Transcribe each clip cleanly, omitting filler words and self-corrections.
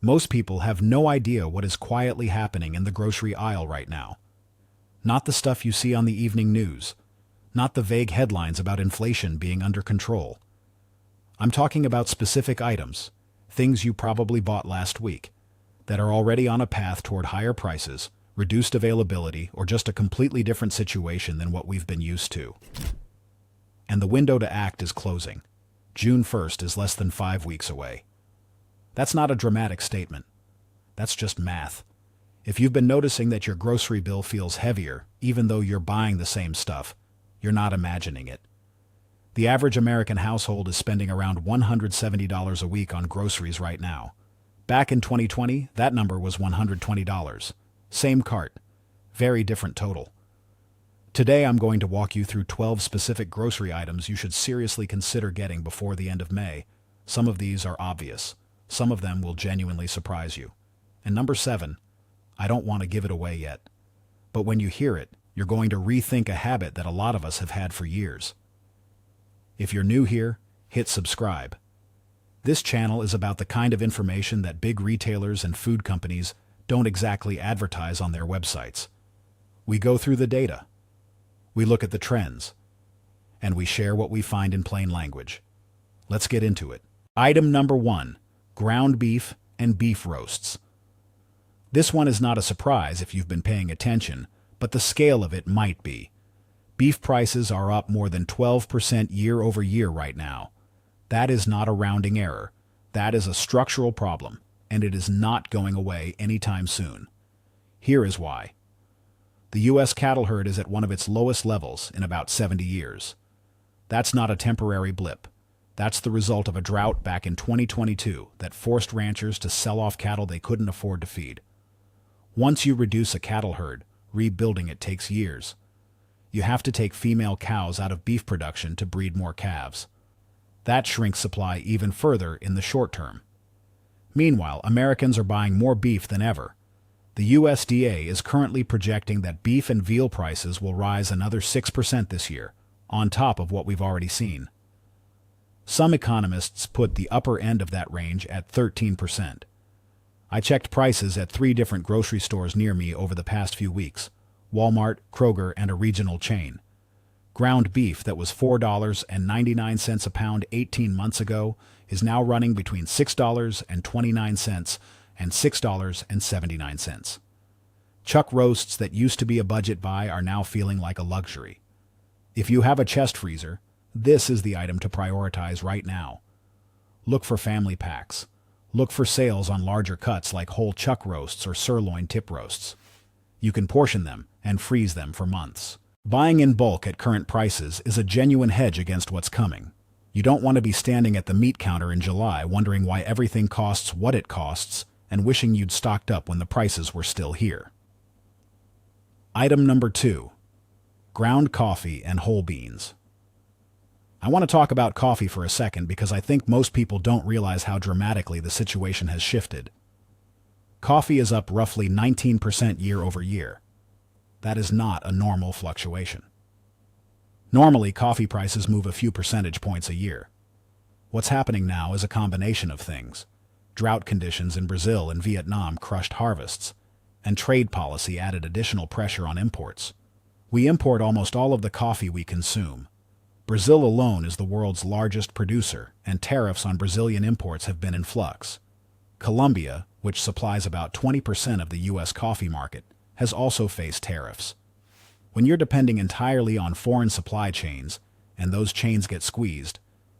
Most people have no idea what is quietly happening in the grocery aisle right now. Not the stuff you see on the evening news. Not the vague headlines about inflation being under control. I'm talking about specific items, things you probably bought last week, that are already on a path toward higher prices, reduced availability, or just a completely different situation than what we've been used to. And the window to act is closing. June 1st is less than 5 weeks away. That's not a dramatic statement. That's just math. If you've been noticing that your grocery bill feels heavier, even though you're buying the same stuff, you're not imagining it. The average American household is spending around $170 a week on groceries right now. Back in 2020, that number was $120. Same cart. Very different total. Today I'm going to walk you through 12 specific grocery items you should seriously consider getting before the end of May. Some of these are obvious. Some of them will genuinely surprise you. And number 7, I don't want to give it away yet. But when you hear it, you're going to rethink a habit that a lot of us have had for years. If you're new here, hit subscribe. This channel is about the kind of information that big retailers and food companies don't exactly advertise on their websites. We go through the data. We look at the trends. And we share what we find in plain language. Let's get into it. Item number 1. Ground beef and beef roasts. This one is not a surprise if you've been paying attention, but the scale of it might be. Beef prices are up more than 12% year over year right now. That is not a rounding error. That is a structural problem, and it is not going away anytime soon. Here is why. The U.S. cattle herd is at one of its lowest levels in about 70 years. That's not a temporary blip. That's the result of a drought back in 2022 that forced ranchers to sell off cattle they couldn't afford to feed. Once you reduce a cattle herd, rebuilding it takes years. You have to take female cows out of beef production to breed more calves. That shrinks supply even further in the short term. Meanwhile, Americans are buying more beef than ever. The USDA is currently projecting that beef and veal prices will rise another 6% this year, on top of what we've already seen. Some economists put the upper end of that range at 13%. I checked prices at 3 different grocery stores near me over the past few weeks: Walmart, Kroger, and a regional chain. Ground beef that was $4.99 a pound 18 months ago is now running between $6.29 and $6.79. Chuck roasts that used to be a budget buy are now feeling like a luxury. If you have a chest freezer, this is the item to prioritize right now. Look for family packs. Look for sales on larger cuts like whole chuck roasts or sirloin tip roasts. You can portion them and freeze them for months. Buying in bulk at current prices is a genuine hedge against what's coming. You don't want to be standing at the meat counter in July wondering why everything costs what it costs and wishing you'd stocked up when the prices were still here. Item number 2. Ground coffee and whole beans. I want to talk about coffee for a second because I think most people don't realize how dramatically the situation has shifted. Coffee is up roughly 19% year over year. That is not a normal fluctuation. Normally, coffee prices move a few percentage points a year. What's happening now is a combination of things. Drought conditions in Brazil and Vietnam crushed harvests, and trade policy added additional pressure on imports. We import almost all of the coffee we consume. Brazil alone is the world's largest producer, and tariffs on Brazilian imports have been in flux. Colombia, which supplies about 20% of the U.S. coffee market, has also faced tariffs. When you're depending entirely on foreign supply chains, and those chains get squeezed,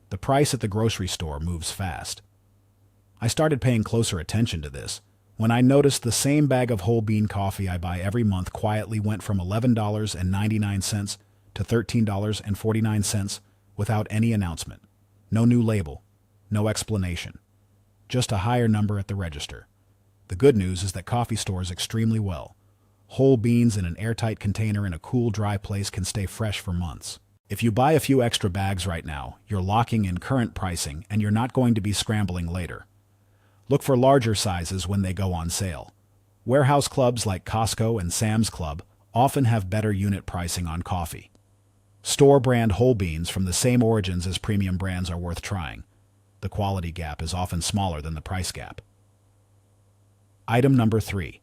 the price at the grocery store moves fast. I started paying closer attention to this when I noticed the same bag of whole bean coffee I buy every month quietly went from $11.99 to $13.49 without any announcement. No new label, no explanation. Just a higher number at the register. The good news is that coffee stores extremely well. Whole beans in an airtight container in a cool, dry place can stay fresh for months. If you buy a few extra bags right now, you're locking in current pricing and you're not going to be scrambling later. Look for larger sizes when they go on sale. Warehouse clubs like Costco and Sam's Club often have better unit pricing on coffee. Store brand whole beans from the same origins as premium brands are worth trying. The quality gap is often smaller than the price gap. Item number 3.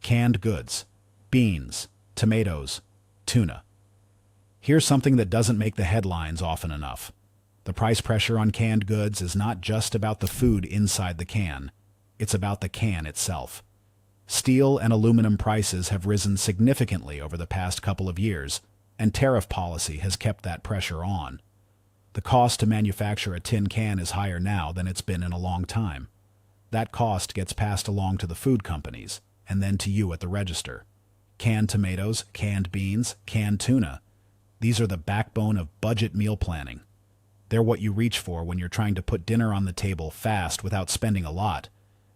Canned goods. Beans, tomatoes, tuna. Here's something that doesn't make the headlines often enough. The price pressure on canned goods is not just about the food inside the can. It's about the can itself. Steel and aluminum prices have risen significantly over the past couple of years, and tariff policy has kept that pressure on. The cost to manufacture a tin can is higher now than it's been in a long time. That cost gets passed along to the food companies, and then to you at the register. Canned tomatoes, canned beans, canned tuna. These are the backbone of budget meal planning. They're what you reach for when you're trying to put dinner on the table fast without spending a lot.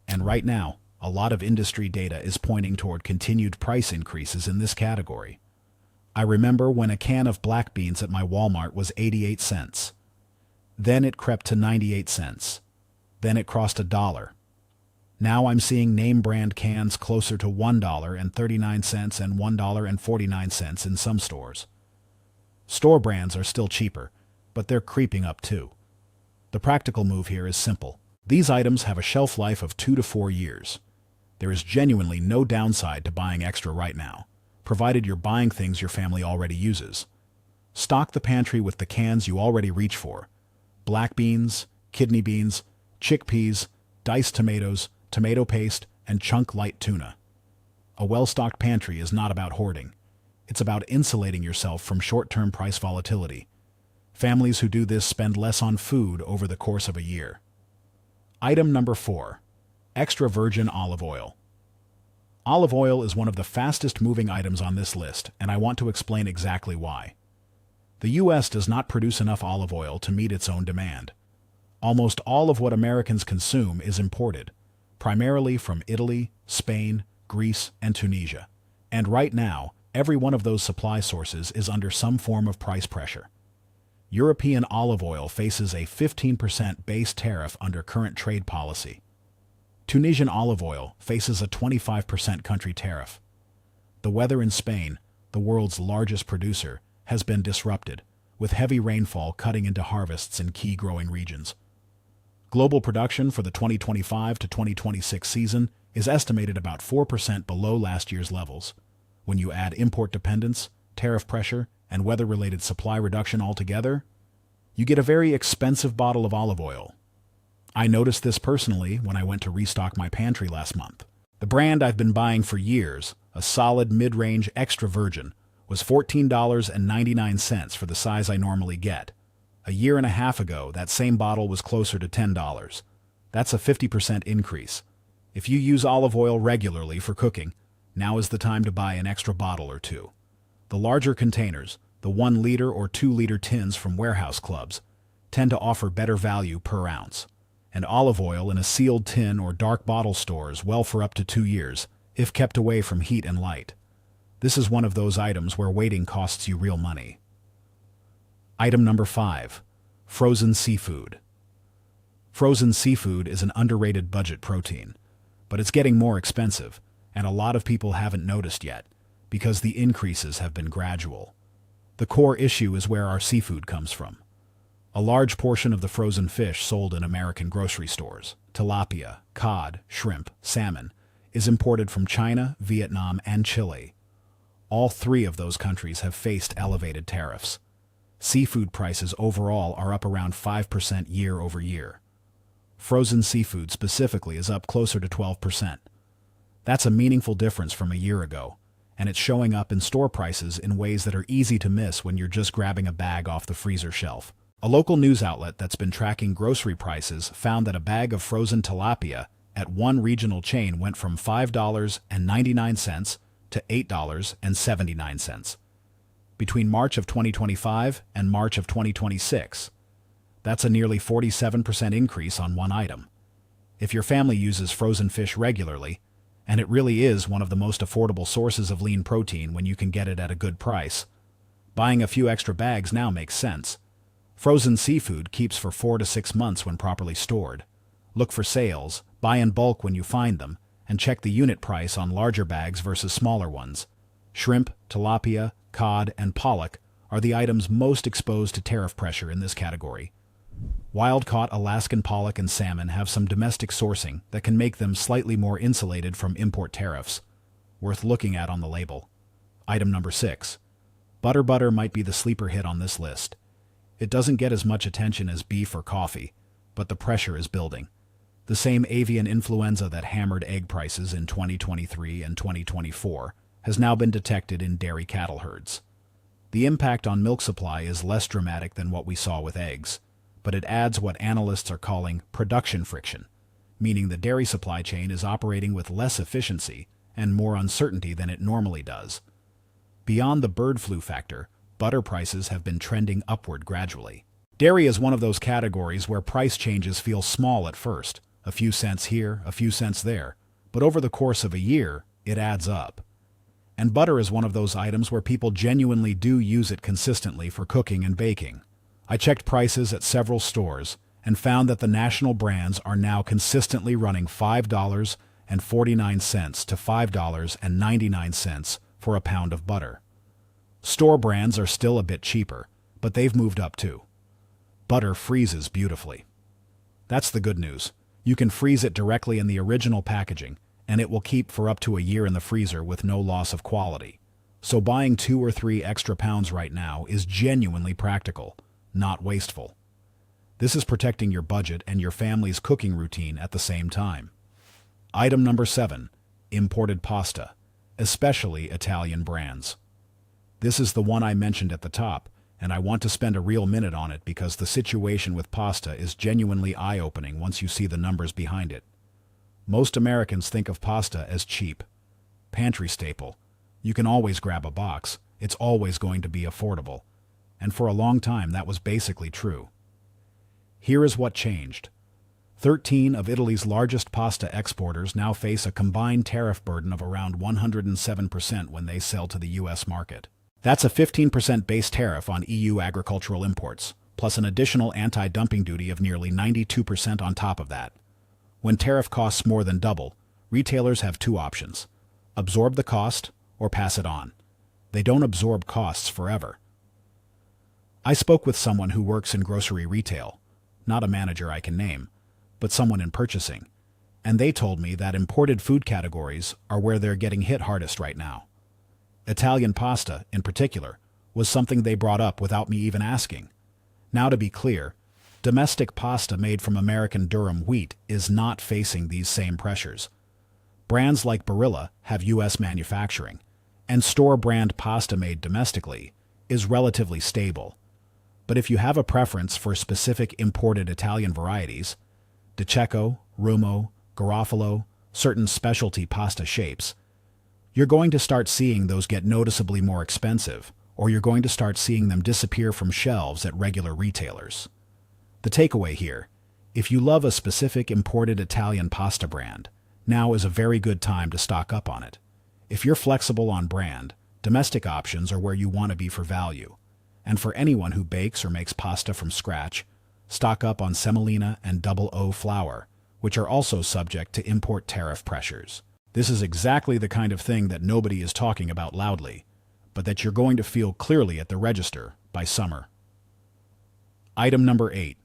And right now, a lot of industry data is pointing toward continued price increases in this category. I remember when a can of black beans at my Walmart was 88 cents. Then it crept to 98 cents. Then it crossed $1. Now I'm seeing name brand cans closer to $1.39 and $1.49 in some stores. Store brands are still cheaper, but they're creeping up too. The practical move here is simple. These items have a shelf life of 2 to 4 years. There is genuinely no downside to buying extra right now, provided you're buying things your family already uses. Stock the pantry with the cans you already reach for. Black beans, kidney beans, chickpeas, diced tomatoes, tomato paste, and chunk light tuna. A well-stocked pantry is not about hoarding. It's about insulating yourself from short-term price volatility. Families who do this spend less on food over the course of a year. Item number 4. Extra virgin olive oil. Olive oil is one of the fastest moving items on this list, and I want to explain exactly why. The U.S. does not produce enough olive oil to meet its own demand. Almost all of what Americans consume is imported, primarily from Italy, Spain, Greece, and Tunisia. And right now, every one of those supply sources is under some form of price pressure. European olive oil faces a 15% base tariff under current trade policy. Tunisian olive oil faces a 25% country tariff. The weather in Spain, the world's largest producer, has been disrupted, with heavy rainfall cutting into harvests in key growing regions. Global production for the 2025 to 2026 season is estimated about 4% below last year's levels. When you add import dependence, tariff pressure, and weather-related supply reduction altogether, you get a very expensive bottle of olive oil. I noticed this personally when I went to restock my pantry last month. The brand I've been buying for years, a solid mid-range extra virgin, was $14.99 for the size I normally get. A year and a half ago, that same bottle was closer to $10. That's a 50% increase. If you use olive oil regularly for cooking, now is the time to buy an extra bottle or two. The larger containers, the 1 liter or 2 liter tins from warehouse clubs, tend to offer better value per ounce. And olive oil in a sealed tin or dark bottle stores well for up to 2 years, if kept away from heat and light. This is one of those items where waiting costs you real money. Item number 5. Frozen seafood. Frozen seafood is an underrated budget protein, but it's getting more expensive, and a lot of people haven't noticed yet, because the increases have been gradual. The core issue is where our seafood comes from. A large portion of the frozen fish sold in American grocery stores, tilapia, cod, shrimp, salmon, is imported from China, Vietnam, and Chile. All 3 of those countries have faced elevated tariffs. Seafood prices overall are up around 5% year over year. Frozen seafood specifically is up closer to 12%. That's a meaningful difference from a year ago, and it's showing up in store prices in ways that are easy to miss when you're just grabbing a bag off the freezer shelf. A local news outlet that's been tracking grocery prices found that a bag of frozen tilapia at one regional chain went from $5.99 to $8.79 between March of 2025 and March of 2026. That's a nearly 47% increase on one item. If your family uses frozen fish regularly, and it really is one of the most affordable sources of lean protein when you can get it at a good price, buying a few extra bags now makes sense. Frozen seafood keeps for 4 to 6 months when properly stored. Look for sales, buy in bulk when you find them, and check the unit price on larger bags versus smaller ones. Shrimp, tilapia, cod, and pollock are the items most exposed to tariff pressure in this category. Wild-caught Alaskan pollock and salmon have some domestic sourcing that can make them slightly more insulated from import tariffs. Worth looking at on the label. Item number 6. Butter might be the sleeper hit on this list. It doesn't get as much attention as beef or coffee, but the pressure is building. The same avian influenza that hammered egg prices in 2023 and 2024 has now been detected in dairy cattle herds. The impact on milk supply is less dramatic than what we saw with eggs, but it adds what analysts are calling production friction, meaning the dairy supply chain is operating with less efficiency and more uncertainty than it normally does. Beyond the bird flu factor, butter prices have been trending upward gradually. Dairy is one of those categories where price changes feel small at first, a few cents here, a few cents there, but over the course of a year, it adds up. And butter is one of those items where people genuinely do use it consistently for cooking and baking. I checked prices at several stores and found that the national brands are now consistently running $5.49 to $5.99 for a pound of butter. Store brands are still a bit cheaper, but they've moved up too. Butter freezes beautifully. That's the good news. You can freeze it directly in the original packaging, and it will keep for up to a year in the freezer with no loss of quality. So buying 2 or 3 extra pounds right now is genuinely practical, not wasteful. This is protecting your budget and your family's cooking routine at the same time. Item number 7. Imported pasta, especially Italian brands. This is the one I mentioned at the top, and I want to spend a real minute on it because the situation with pasta is genuinely eye-opening once you see the numbers behind it. Most Americans think of pasta as cheap. Pantry staple. You can always grab a box. It's always going to be affordable. And for a long time that was basically true. Here is what changed. 13 of Italy's largest pasta exporters now face a combined tariff burden of around 107% when they sell to the U.S. market. That's a 15% base tariff on EU agricultural imports, plus an additional anti-dumping duty of nearly 92% on top of that. When tariff costs more than double, retailers have 2 options: absorb the cost or pass it on. They don't absorb costs forever. I spoke with someone who works in grocery retail, not a manager I can name, but someone in purchasing, and they told me that imported food categories are where they're getting hit hardest right now. Italian pasta, in particular, was something they brought up without me even asking. Now, to be clear, domestic pasta made from American durum wheat is not facing these same pressures. Brands like Barilla have U.S. manufacturing, and store-brand pasta made domestically is relatively stable. But if you have a preference for specific imported Italian varieties, Di Cecco, Rumo, Garofalo, certain specialty pasta shapes, you're going to start seeing those get noticeably more expensive, or you're going to start seeing them disappear from shelves at regular retailers. The takeaway here: if you love a specific imported Italian pasta brand, now is a very good time to stock up on it. If you're flexible on brand, domestic options are where you want to be for value. And for anyone who bakes or makes pasta from scratch, stock up on semolina and double O flour, which are also subject to import tariff pressures. This is exactly the kind of thing that nobody is talking about loudly, but that you're going to feel clearly at the register by summer. Item number 8.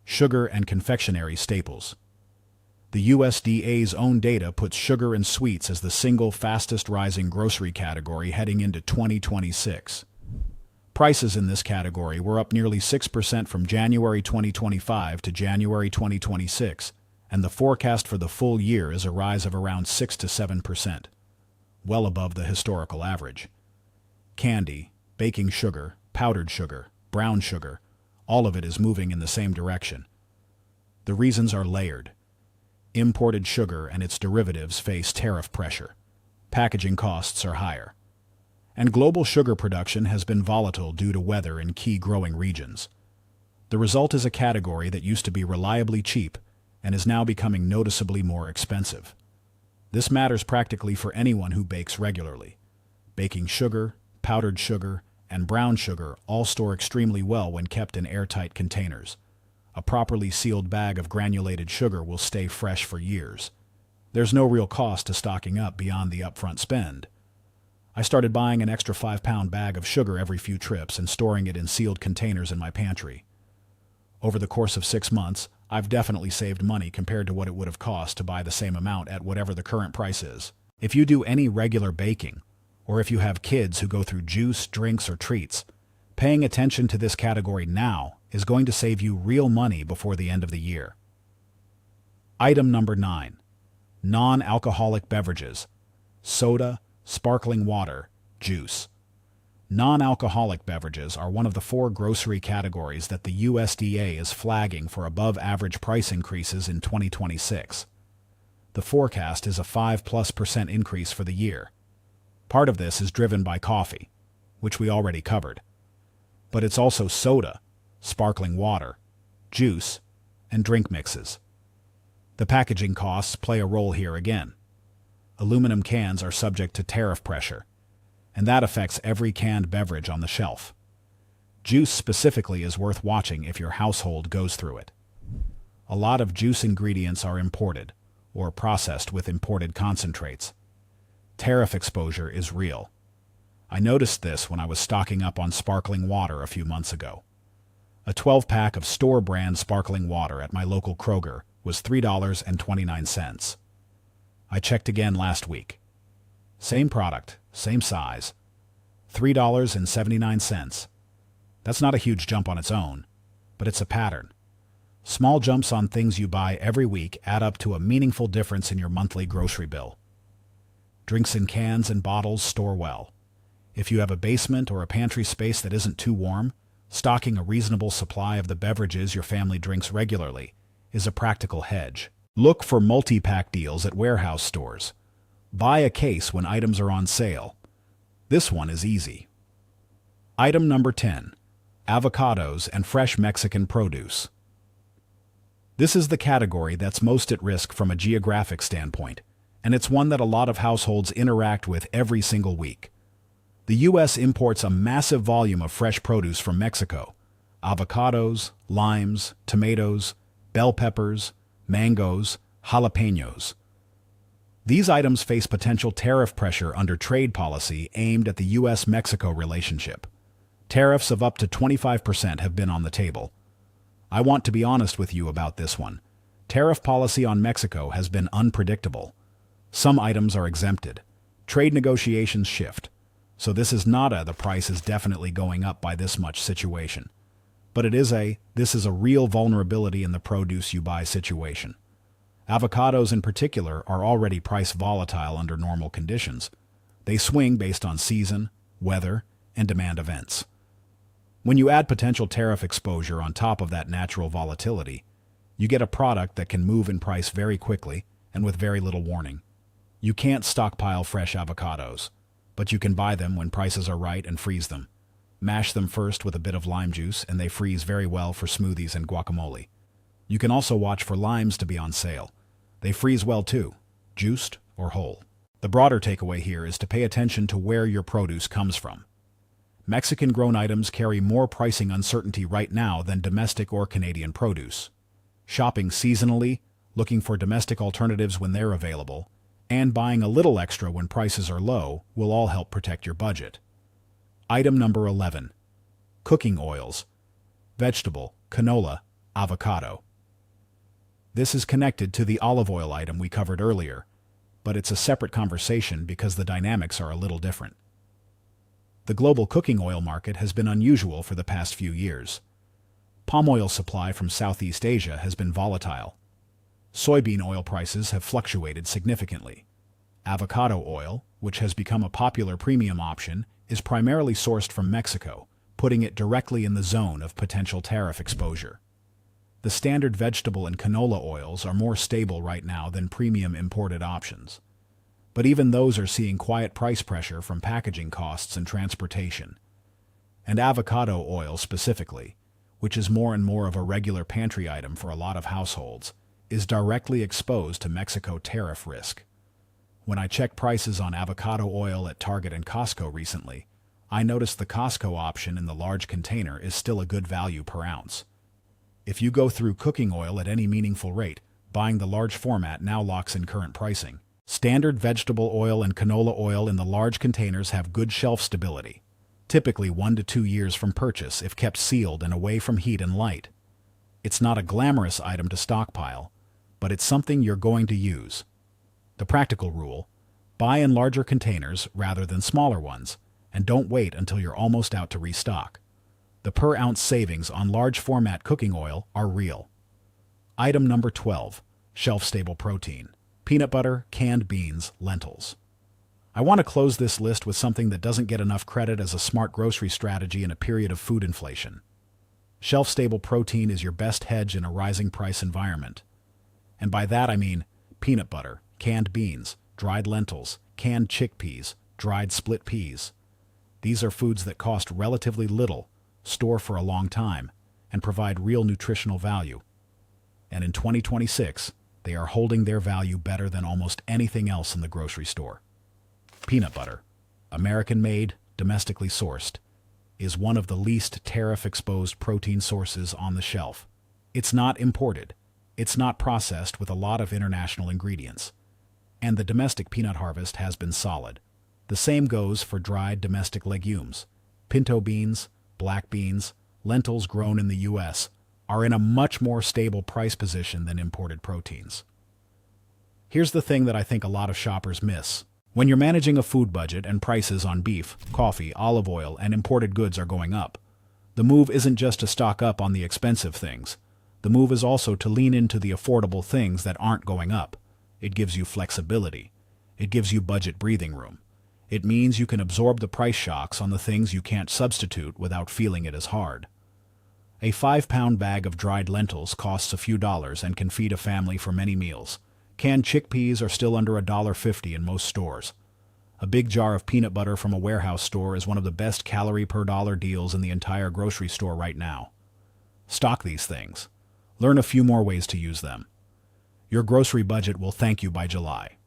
Sugar and confectionery staples. The USDA's own data puts sugar and sweets as the single fastest rising grocery category heading into 2026. Prices in this category were up nearly 6% from January 2025 to January 2026, and the forecast for the full year is a rise of around 6 to 7%, well above the historical average. Candy, baking sugar, powdered sugar, brown sugar, all of it is moving in the same direction. The reasons are layered. Imported sugar and its derivatives face tariff pressure. Packaging costs are higher. And global sugar production has been volatile due to weather in key growing regions. The result is a category that used to be reliably cheap and is now becoming noticeably more expensive. This matters practically for anyone who bakes regularly. Baking sugar, powdered sugar, and brown sugar all store extremely well when kept in airtight containers. A properly sealed bag of granulated sugar will stay fresh for years. There's no real cost to stocking up beyond the upfront spend. I started buying an extra 5-pound bag of sugar every few trips and storing it in sealed containers in my pantry. Over the course of 6 months, I've definitely saved money compared to what it would have cost to buy the same amount at whatever the current price is. If you do any regular baking, or if you have kids who go through juice, drinks, or treats, paying attention to this category now is going to save you real money before the end of the year. Item number 9. Non-alcoholic beverages. Soda, sparkling water, juice. Non-alcoholic beverages are one of the 4 grocery categories that the USDA is flagging for above-average price increases in 2026. The forecast is a 5+% increase for the year. Part of this is driven by coffee, which we already covered. But it's also soda, sparkling water, juice, and drink mixes. The packaging costs play a role here again. Aluminum cans are subject to tariff pressure, and that affects every canned beverage on the shelf. Juice specifically is worth watching if your household goes through it. A lot of juice ingredients are imported, or processed with imported concentrates. Tariff exposure is real. I noticed this when I was stocking up on sparkling water a few months ago. A 12-pack of store-brand sparkling water at my local Kroger was $3.29. I checked again last week. Same product, same size, $3.79. That's not a huge jump on its own, but it's a pattern. Small jumps on things you buy every week add up to a meaningful difference in your monthly grocery bill. Drinks in cans and bottles store well. If you have a basement or a pantry space that isn't too warm, stocking a reasonable supply of the beverages your family drinks regularly is a practical hedge. Look for multi-pack deals at warehouse stores. Buy a case when items are on sale. This one is easy. Item number 10. Avocados and fresh Mexican produce. This is the category that's most at risk from a geographic standpoint, and it's one that a lot of households interact with every single week. The U.S. imports a massive volume of fresh produce from Mexico: avocados, limes, tomatoes, bell peppers, mangoes, jalapenos. These items face potential tariff pressure under trade policy aimed at the U.S.-Mexico relationship. Tariffs of up to 25% have been on the table. I want to be honest with you about this one. Tariff policy on Mexico has been unpredictable. Some items are exempted. Trade negotiations shift. So this is not the price is definitely going up by this much situation. But this is a real vulnerability in the produce you buy situation. Avocados in particular are already price volatile under normal conditions. They swing based on season, weather, and demand events. When you add potential tariff exposure on top of that natural volatility, you get a product that can move in price very quickly and with very little warning. You can't stockpile fresh avocados, but you can buy them when prices are right and freeze them. Mash them first with a bit of lime juice, and they freeze very well for smoothies and guacamole. You can also watch for limes to be on sale. They freeze well too, juiced or whole. The broader takeaway here is to pay attention to where your produce comes from. Mexican-grown items carry more pricing uncertainty right now than domestic or Canadian produce. Shopping seasonally, looking for domestic alternatives when they're available, and buying a little extra when prices are low will all help protect your budget. Item number 11. Cooking oils. Vegetable, canola, avocado. This is connected to the olive oil item we covered earlier, but it's a separate conversation because the dynamics are a little different. The global cooking oil market has been unusual for the past few years. Palm oil supply from Southeast Asia has been volatile. Soybean oil prices have fluctuated significantly. Avocado oil, which has become a popular premium option, is primarily sourced from Mexico, putting it directly in the zone of potential tariff exposure. The standard vegetable and canola oils are more stable right now than premium imported options. But even those are seeing quiet price pressure from packaging costs and transportation. And avocado oil specifically, which is more and more of a regular pantry item for a lot of households, is directly exposed to Mexico tariff risk. When I checked prices on avocado oil at Target and Costco recently, I noticed the Costco option in the large container is still a good value per ounce. If you go through cooking oil at any meaningful rate, buying the large format now locks in current pricing. Standard vegetable oil and canola oil in the large containers have good shelf stability, typically 1 to 2 years from purchase if kept sealed and away from heat and light. It's not a glamorous item to stockpile, but it's something you're going to use. The practical rule: buy in larger containers rather than smaller ones, and don't wait until you're almost out to restock. The per-ounce savings on large-format cooking oil are real. Item number 12, shelf-stable protein: peanut butter, canned beans, lentils. I want to close this list with something that doesn't get enough credit as a smart grocery strategy in a period of food inflation. Shelf-stable protein is your best hedge in a rising price environment. And by that I mean peanut butter, canned beans, dried lentils, canned chickpeas, dried split peas. These are foods that cost relatively little, store for a long time, and provide real nutritional value. And in 2026, they are holding their value better than almost anything else in the grocery store. Peanut butter, American-made, domestically sourced, is one of the least tariff-exposed protein sources on the shelf. It's not imported. It's not processed with a lot of international ingredients. And the domestic peanut harvest has been solid. The same goes for dried domestic legumes. Pinto beans, black beans, lentils grown in the U.S. are in a much more stable price position than imported proteins. Here's the thing that I think a lot of shoppers miss. When you're managing a food budget and prices on beef, coffee, olive oil, and imported goods are going up, the move isn't just to stock up on the expensive things. The move is also to lean into the affordable things that aren't going up. It gives you flexibility. It gives you budget breathing room. It means you can absorb the price shocks on the things you can't substitute without feeling it as hard. A 5-pound bag of dried lentils costs a few dollars and can feed a family for many meals. Canned chickpeas are still under $1.50 in most stores. A big jar of peanut butter from a warehouse store is one of the best calorie per dollar deals in the entire grocery store right now. Stock these things. Learn a few more ways to use them. Your grocery budget will thank you by July.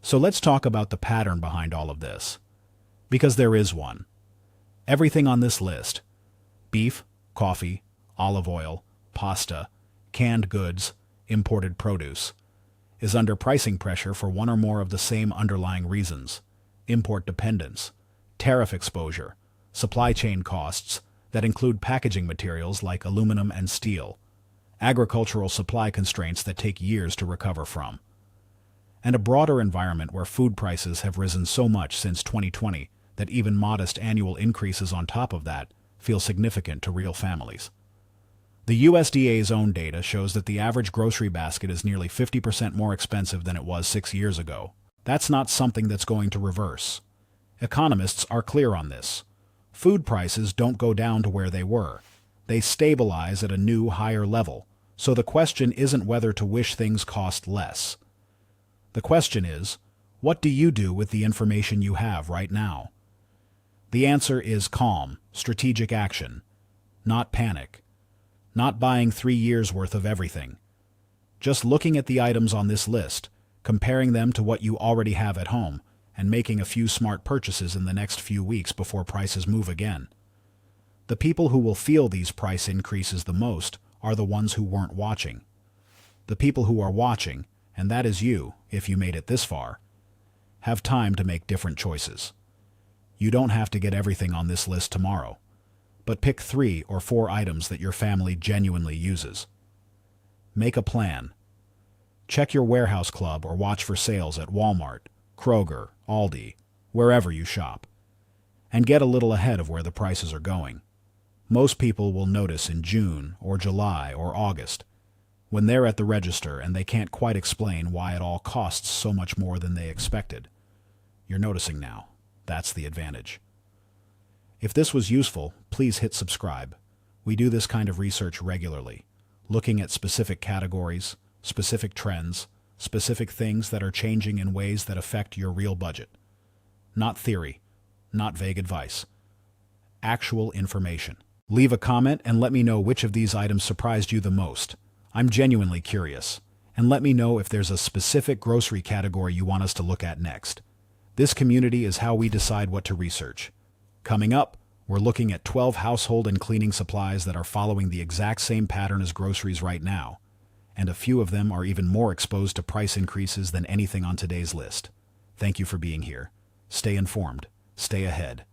So let's talk about the pattern behind all of this. Because there is one. Everything on this list: beef, coffee, olive oil, pasta, canned goods, imported produce, is under pricing pressure for one or more of the same underlying reasons: import dependence, tariff exposure, supply chain costs that include packaging materials like aluminum and steel, agricultural supply constraints that take years to recover from, and a broader environment where food prices have risen so much since 2020 that even modest annual increases on top of that feel significant to real families. The USDA's own data shows that the average grocery basket is nearly 50% more expensive than it was 6 years ago. That's not something that's going to reverse. Economists are clear on this. Food prices don't go down to where they were. They stabilize at a new, higher level. So the question isn't whether to wish things cost less. The question is, what do you do with the information you have right now? The answer is calm, strategic action, not panic. Not buying 3 years' worth of everything. Just looking at the items on this list, comparing them to what you already have at home, and making a few smart purchases in the next few weeks before prices move again. The people who will feel these price increases the most are the ones who weren't watching. The people who are watching, and that is you, if you made it this far, have time to make different choices. You don't have to get everything on this list tomorrow, but pick 3 or 4 items that your family genuinely uses. Make a plan. Check your warehouse club or watch for sales at Walmart, Kroger, Aldi, wherever you shop, and get a little ahead of where the prices are going. Most people will notice in June or July or August, when they're at the register and they can't quite explain why it all costs so much more than they expected. You're noticing now. That's the advantage. If this was useful, please hit subscribe. We do this kind of research regularly, looking at specific categories, specific trends, specific things that are changing in ways that affect your real budget. Not theory, not vague advice. Actual information. Leave a comment and let me know which of these items surprised you the most. I'm genuinely curious. And let me know if there's a specific grocery category you want us to look at next. This community is how we decide what to research. Coming up, we're looking at 12 household and cleaning supplies that are following the exact same pattern as groceries right now, and a few of them are even more exposed to price increases than anything on today's list. Thank you for being here. Stay informed. Stay ahead.